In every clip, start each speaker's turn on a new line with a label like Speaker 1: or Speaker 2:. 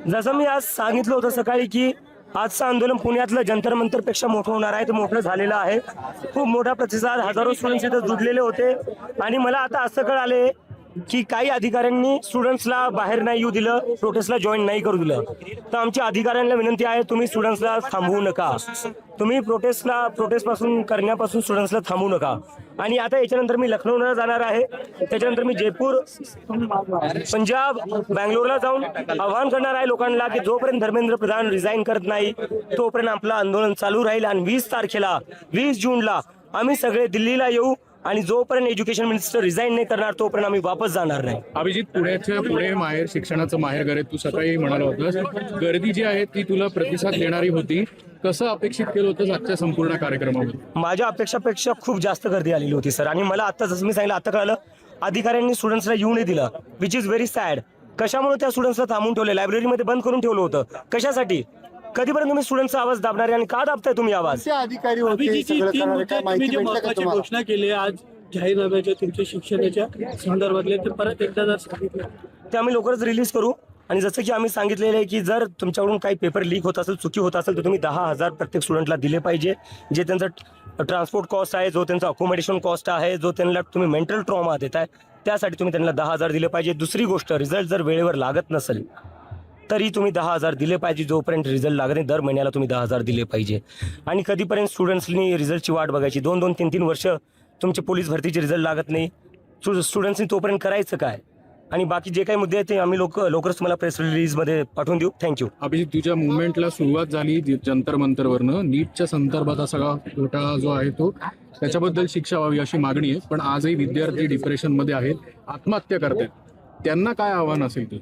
Speaker 1: जसं मी आज सांगितलं होतं सकाळी की आजचं आंदोलन पुण्यातलं जंतर मंतर पेक्षा मोठं होणार आहे, ते मोठं झालेलं आहे. खूप मोठा प्रतिसाद, हजारो स्टुडंट्स इथं जुडलेले होते. आणि मला आता असं कळाले की काही अधिकाऱ्यांनी स्टुडंट्सला बाहेर नाही येऊ दिलं, प्रोटेस्टला जॉईन नाही करू दिलं. तर आमच्या अधिकाऱ्यांना विनंती आहे, तुम्ही स्टुडंट्सला थांबवू नका. तुम्ही प्रोटेस्ट पासून करण्यापासून स्टुडंट्सला थांबवू नका. आणि आता याच्यानंतर मी लखनौला जाणार आहे, त्याच्यानंतर मी जयपूर, पंजाब, बँगलोरला जाऊन आवाहन करणार आहे लोकांना की जोपर्यंत धर्मेंद्र प्रधान रिझाईन करत नाही तोपर्यंत आपलं आंदोलन चालू राहील. आणि 20 तारखेला 20 जूनला आम्ही सगळे दिल्लीला येऊ आणि जोपर्यंत एज्युकेशन मिनिस्टर रिझाईन नाही करणार तोपर्यंत आम्ही वापस जाणार नाही.
Speaker 2: अभिजित, पुणे माहेर, शिक्षणाचं माहेर घर, तू सकाळी म्हणाला होतास गर्दी जी आहे ती तुला प्रतिसाद देणारी होती. कसं अपेक्षित केलं होतं आजच्या संपूर्ण कार्यक्रमामध्ये?
Speaker 1: माझ्या अपेक्षापेक्षा खूप जास्त गर्दी आलेली होती सर. आणि मला आता जसं मी सांगितलं, आता कळलं अधिकाऱ्यांनी स्टुडंट्सला येऊ नाही दिलं, विच इज व्हेरी सॅड. कशामुळे त्या स्टुडंट्सला थांबून ठेवलं, लायब्ररीमध्ये बंद करून ठेवलं होतं, कशासाठी? कधीपर्यंत तुम्ही स्टुडंटचा आवाज दाबणार आणि का दाबताय तुम्ही आवाज?
Speaker 3: अधिकारी होते सगळं करणारे, काय माहिती भेटलं का तुम्हाला?
Speaker 4: घोषणा केली आज जाहीरनाम्याच्या तुमच्या शिक्षणाच्या संदर्भातले, ते परत एकदा जर सांगितलं
Speaker 1: ते आम्ही लवकरच रिलीज करू. आणि जसं की आम्ही सांगितलेलं आहे की जर तुमच्याकडून काही पेपर लीक होत असेल, चुकी होत असेल, तर तुम्ही 10,000 प्रत्येक स्टुडंटला दिले पाहिजे. जे त्यांचं ट्रान्सपोर्ट कॉस्ट आहे, जो त्यांचा अकोमोडेशन कॉस्ट आहे, जो त्यांना तुम्ही मेंटल ट्रॉमा देताय, त्यासाठी तुम्ही त्यांना 10,000 दिले पाहिजे. दुसरी गोष्ट, रिझल्ट जर वेळेवर लागत नसेल तरी तुम्ही 10,000 दिले पाहिजे. जोपर्यंत रिझल्ट लागत नाही दर महिन्याला तुम्ही 10,000 दिले पाहिजे. आणि कधीपर्यंत स्टुडंट्सनी रिझल्टची वाट बघायची? 2-2, 3-3 वर्ष तुमचे पोलीस भरतीचे रिझल्ट लागत नाही. स्टुडंट्सनी तोपर्यंत करायचं काय? आणि बाकी जे काही मुद्दे आहेत ते आम्ही लवकरच तुम्हाला प्रेस रिलीजमध्ये पाठवून देऊ. थँक्यू.
Speaker 2: अभिजित, तुझ्या मुवमेंटला सुरुवात झाली जंतर मंतरवरनं, नीटच्या संदर्भात सगळा घोटाळा जो आहे तो, त्याच्याबद्दल शिक्षा व्हावी अशी मागणी आहे. पण आजही विद्यार्थी डिप्रेशनमध्ये आहेत, आत्महत्या करतात. त्यांना काय आव्हान असेल ते?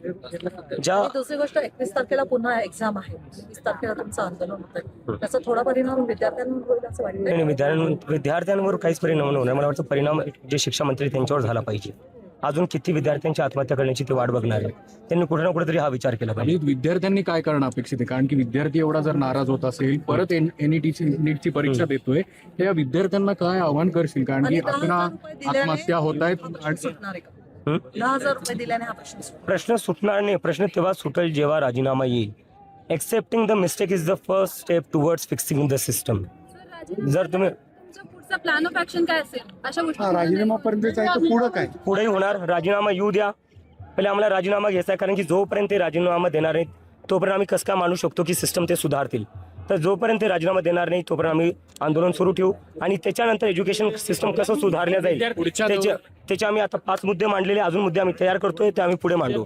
Speaker 5: दुसरी गोष्ट, 21 तारखेला पुन्हा एक्झाम आहे, 20 तारखेला तुमचं आंदोलन होतं, त्याचा थोडा परिणाम विद्यार्थ्यांवर होईल असं वाटतं?
Speaker 1: विद्यार्थ्यांवर काहीच परिणाम होणार. मला वाटतं परिणाम जे शिक्षा मंत्री त्यांच्यावर झाला पाहिजे. अजून किती विद्यार्थ्यांची आत्महत्या करण्याची ते वाट बघणार आहे. त्यांनी कुठे ना कुठेतरी हा विचार केला पाहिजे.
Speaker 2: विद्यार्थ्यांनी काय करणं अपेक्षित आहे? कारण की विद्यार्थी एवढा जर नाराज होत असेल, परत नीटची परीक्षा देतोय, तर या विद्यार्थ्यांना काय आव्हान करशील? कारण की 11 आत्महत्या होत आहेत.
Speaker 5: 10,000 रुपये दिल्याने हा
Speaker 1: प्रश्न सुटणार नाही. प्रश्न तेव्हा सुटेल जेव्हा राजीनामा येईल. Accepting the mistake is the first step towards fixing the system. जर तुम्ही
Speaker 6: पुढचा प्लॅन ऑफ ऍक्शन काय असेल अशा गोष्टी?
Speaker 3: राजीनामापर्यंत जायचं, पुढं काय?
Speaker 1: पुढेही होणार. राजीनामा येऊ द्या, पहिले आम्हाला राजीनामा घ्यायचा आहे. कारण की जोपर्यंत ते राजीनामा देणार नाहीत तोपर्यंत आम्ही कसं काय मानू शकतो की सिस्टम ते सुधारतील? तर जोपर्यंत ते राजीनामा देणार नाही तोपर्यंत आम्ही आंदोलन सुरू ठेवू. आणि त्याच्यानंतर एज्युकेशन सिस्टम कसं सुधारलं जाईल त्याचे आम्ही आता 5 मुद्दे मांडलेले, अजून मुद्दे आम्ही तयार करतोय, ते आम्ही पुढे मांडू.